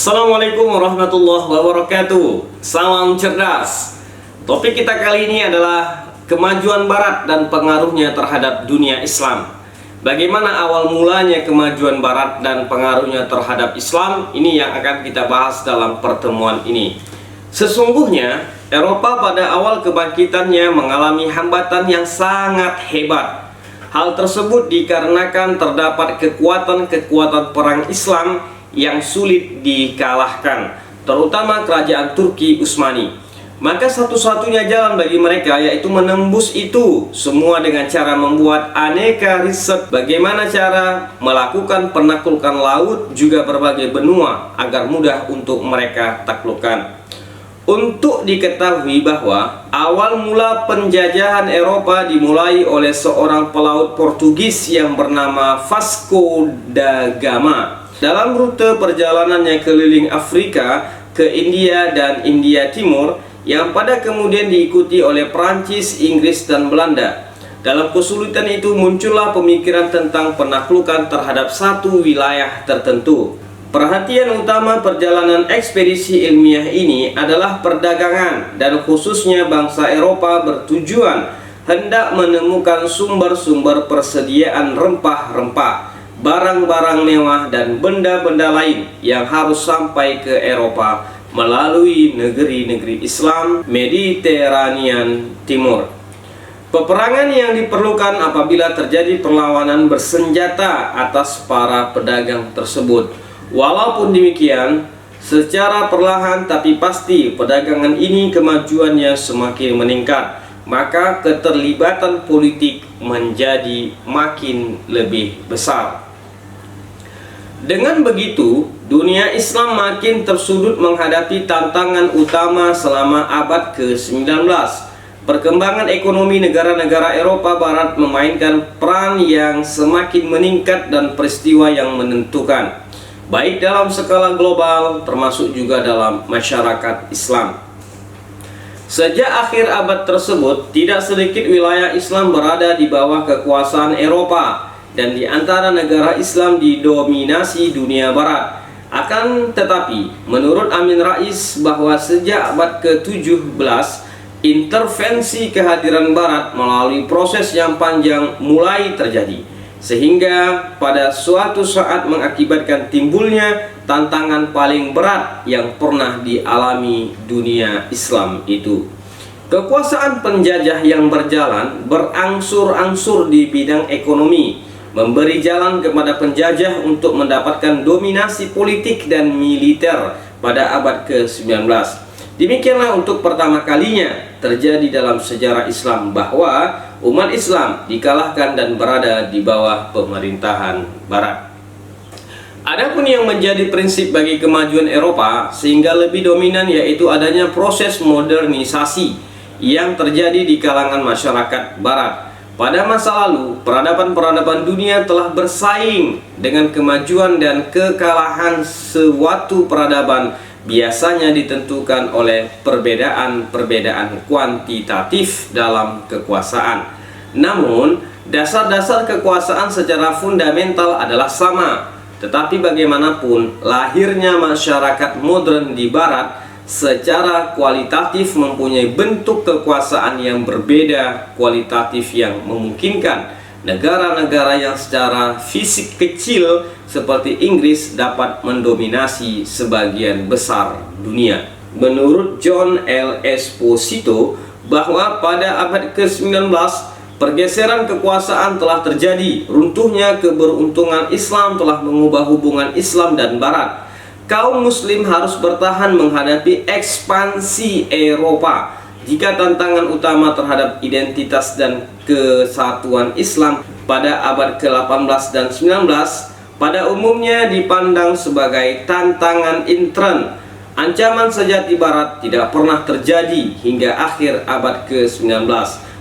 Assalamualaikum warahmatullahi wabarakatuh. Salam cerdas. Topik kita kali ini adalah kemajuan Barat dan pengaruhnya terhadap dunia Islam. Bagaimana awal mulanya kemajuan Barat dan pengaruhnya terhadap Islam? Ini yang akan kita bahas dalam pertemuan ini. Sesungguhnya Eropa pada awal kebangkitannya mengalami hambatan yang sangat hebat. Hal tersebut dikarenakan terdapat kekuatan-kekuatan perang Islam yang sulit dikalahkan, terutama kerajaan Turki Utsmani. Maka satu-satunya jalan bagi mereka yaitu menembus itu semua dengan cara membuat aneka riset bagaimana cara melakukan penaklukan laut juga berbagai benua agar mudah untuk mereka taklukkan. Untuk diketahui bahwa awal mula penjajahan Eropa dimulai oleh seorang pelaut Portugis yang bernama Vasco da Gama. Dalam rute perjalanannya keliling Afrika ke India dan India Timur yang pada kemudian diikuti oleh Prancis, Inggris, dan Belanda. Dalam kesulitan itu muncullah pemikiran tentang penaklukan terhadap satu wilayah tertentu. Perhatian utama perjalanan ekspedisi ilmiah ini adalah perdagangan dan khususnya bangsa Eropa bertujuan hendak menemukan sumber-sumber persediaan rempah-rempah, barang-barang mewah dan benda-benda lain yang harus sampai ke Eropa melalui negeri-negeri Islam Mediterranean Timur. Peperangan yang diperlukan apabila terjadi perlawanan bersenjata atas para pedagang tersebut. Walaupun demikian, secara perlahan tapi pasti perdagangan ini kemajuannya semakin meningkat, maka keterlibatan politik menjadi makin lebih besar. Dengan begitu, dunia Islam makin tersudut menghadapi tantangan utama selama abad ke-19. Perkembangan ekonomi negara-negara Eropa Barat memainkan peran yang semakin meningkat dan peristiwa yang menentukan, baik dalam skala global termasuk juga dalam masyarakat Islam. Sejak akhir abad tersebut, tidak sedikit wilayah Islam berada di bawah kekuasaan Eropa dan di antara negara Islam didominasi dunia Barat. Akan tetapi, menurut Amin Rais bahwa sejak abad ke-17, intervensi kehadiran Barat melalui proses yang panjang mulai terjadi, sehingga pada suatu saat mengakibatkan timbulnya tantangan paling berat yang pernah dialami dunia Islam itu. Kekuasaan penjajah yang berjalan berangsur-angsur di bidang ekonomi, memberi jalan kepada penjajah untuk mendapatkan dominasi politik dan militer pada abad ke-19. Demikianlah untuk pertama kalinya terjadi dalam sejarah Islam bahwa umat Islam dikalahkan dan berada di bawah pemerintahan Barat. Adapun yang menjadi prinsip bagi kemajuan Eropa sehingga lebih dominan yaitu adanya proses modernisasi yang terjadi di kalangan masyarakat Barat. Pada masa lalu, peradaban-peradaban dunia telah bersaing dengan kemajuan dan kekalahan suatu peradaban biasanya ditentukan oleh perbedaan-perbedaan kuantitatif dalam kekuasaan. Namun, dasar-dasar kekuasaan secara fundamental adalah sama. Tetapi bagaimanapun, lahirnya masyarakat modern di Barat secara kualitatif mempunyai bentuk kekuasaan yang berbeda kualitatif yang memungkinkan negara-negara yang secara fisik kecil seperti Inggris dapat mendominasi sebagian besar dunia. Menurut John L. Esposito bahwa pada abad ke-19 pergeseran kekuasaan telah terjadi, runtuhnya keberuntungan Islam telah mengubah hubungan Islam dan Barat. Kaum muslim harus bertahan menghadapi ekspansi Eropa. Jika tantangan utama terhadap identitas dan kesatuan Islam pada abad ke-18 dan 19 pada umumnya dipandang sebagai tantangan intern, ancaman sejati Barat tidak pernah terjadi hingga akhir abad ke-19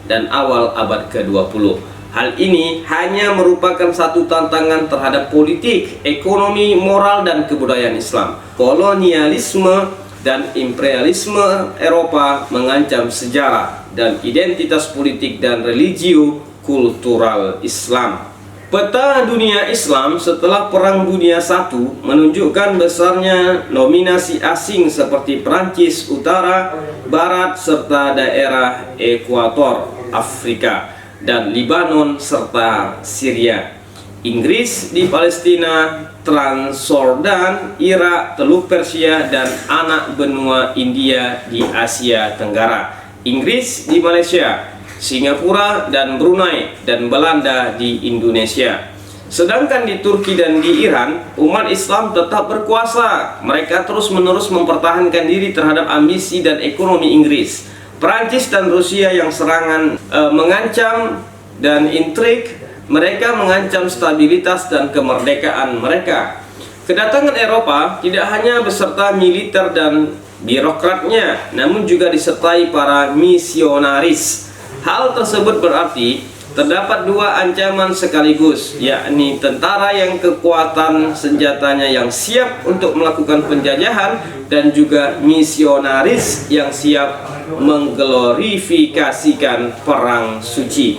dan awal abad ke-20. Hal ini hanya merupakan satu tantangan terhadap politik, ekonomi, moral, dan kebudayaan Islam. Kolonialisme dan imperialisme Eropa mengancam sejarah dan identitas politik dan religio kultural Islam. Peta dunia Islam setelah Perang Dunia I menunjukkan besarnya dominasi asing seperti Prancis utara, barat, serta daerah ekuator Afrika dan Libanon serta Syria. Inggris di Palestina, Transjordan, Irak, Teluk Persia, dan anak benua India di Asia Tenggara. Inggris di Malaysia, Singapura dan Brunei, dan Belanda di Indonesia. Sedangkan di Turki dan di Iran, umat Islam tetap berkuasa. Mereka terus-menerus mempertahankan diri terhadap ambisi dan ekonomi Inggris. Perancis dan Rusia yang serangan mengancam dan intrik, mereka mengancam stabilitas dan kemerdekaan mereka. Kedatangan Eropa tidak hanya beserta militer dan birokratnya, namun juga disertai para misionaris. Hal tersebut berarti terdapat dua ancaman sekaligus, yakni tentara yang kekuatan senjatanya yang siap untuk melakukan penjajahan dan juga misionaris yang siap mengglorifikasikan perang suci.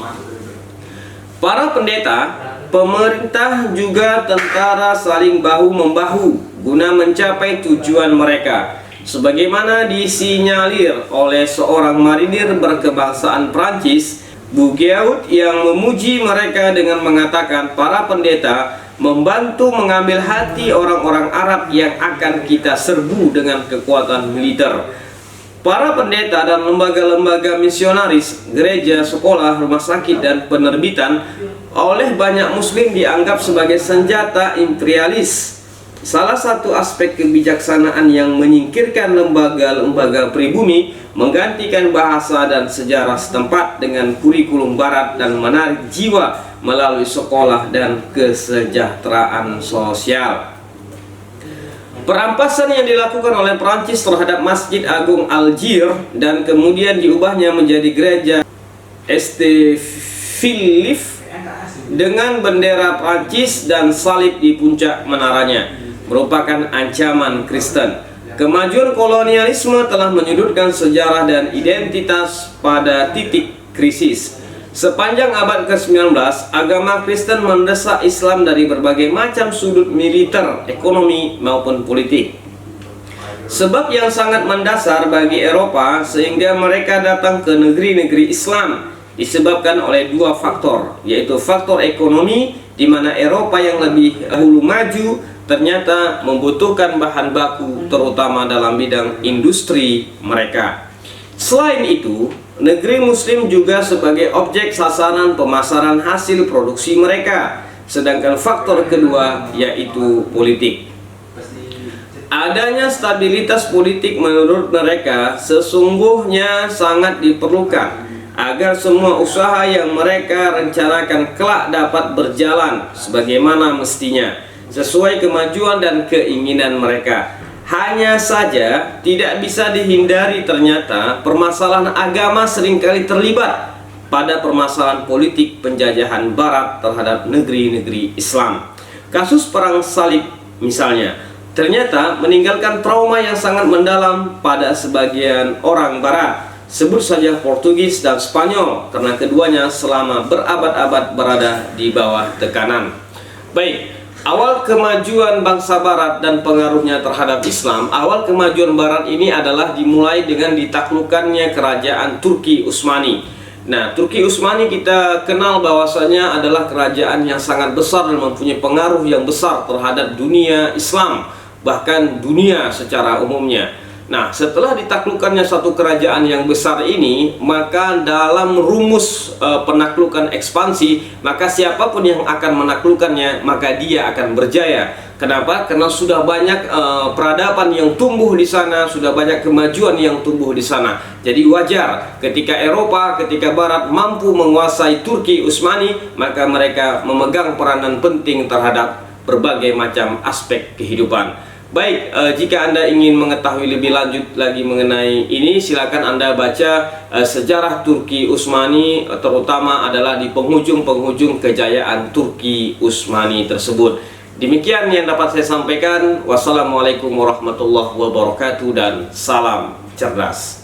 Para pendeta, pemerintah juga tentara saling bahu-membahu guna mencapai tujuan mereka. Sebagaimana disinyalir oleh seorang marinir berkebangsaan Prancis, Bouguereau, yang memuji mereka dengan mengatakan para pendeta membantu mengambil hati orang-orang Arab yang akan kita serbu dengan kekuatan militer. Para pendeta dan lembaga-lembaga misionaris, gereja, sekolah, rumah sakit, dan penerbitan oleh banyak muslim dianggap sebagai senjata imperialis. Salah satu aspek kebijaksanaan yang menyingkirkan lembaga-lembaga pribumi, menggantikan bahasa dan sejarah setempat dengan kurikulum barat, dan menarik jiwa melalui sekolah dan kesejahteraan sosial. Perampasan yang dilakukan oleh Prancis terhadap Masjid Agung Algiers dan kemudian diubahnya menjadi gereja St. Philippe dengan bendera Prancis dan salib di puncak menaranya merupakan ancaman Kristen. Kemajuan kolonialisme telah menyudutkan sejarah dan identitas pada titik krisis. Sepanjang abad ke-19, agama Kristen mendesak Islam dari berbagai macam sudut militer, ekonomi, maupun politik. Sebab yang sangat mendasar bagi Eropa sehingga mereka datang ke negeri-negeri Islam disebabkan oleh dua faktor, yaitu faktor ekonomi, di mana Eropa yang lebih dahulu maju ternyata membutuhkan bahan baku terutama dalam bidang industri mereka. Selain itu, negeri muslim juga sebagai objek sasaran pemasaran hasil produksi mereka. Sedangkan faktor kedua yaitu politik. Adanya stabilitas politik menurut mereka sesungguhnya sangat diperlukan agar semua usaha yang mereka rencanakan kelak dapat berjalan sebagaimana mestinya, sesuai kemajuan dan keinginan mereka. Hanya saja tidak bisa dihindari ternyata permasalahan agama seringkali terlibat pada permasalahan politik penjajahan barat terhadap negeri-negeri Islam. Kasus perang salib misalnya ternyata meninggalkan trauma yang sangat mendalam pada sebagian orang barat. Sebut saja Portugis dan Spanyol, karena keduanya selama berabad-abad berada di bawah tekanan. Baik, awal kemajuan bangsa barat dan pengaruhnya terhadap Islam. Awal kemajuan barat ini adalah dimulai dengan ditaklukkannya kerajaan Turki Utsmani. Nah, Turki Utsmani kita kenal bahwasanya adalah kerajaan yang sangat besar dan mempunyai pengaruh yang besar terhadap dunia Islam, bahkan dunia secara umumnya. Nah, setelah ditaklukkannya satu kerajaan yang besar ini, maka dalam rumus penaklukan ekspansi, maka siapapun yang akan menaklukkannya, maka dia akan berjaya. Kenapa? Karena sudah banyak peradaban yang tumbuh di sana, sudah banyak kemajuan yang tumbuh di sana. Jadi wajar ketika Eropa, ketika Barat mampu menguasai Turki Utsmani, maka mereka memegang peranan penting terhadap berbagai macam aspek kehidupan. Baik, jika Anda ingin mengetahui lebih lanjut lagi mengenai ini, silakan Anda baca sejarah Turki Utsmani, terutama adalah di penghujung-penghujung kejayaan Turki Utsmani tersebut. Demikian yang dapat saya sampaikan. Wassalamualaikum warahmatullahi wabarakatuh dan salam cerdas.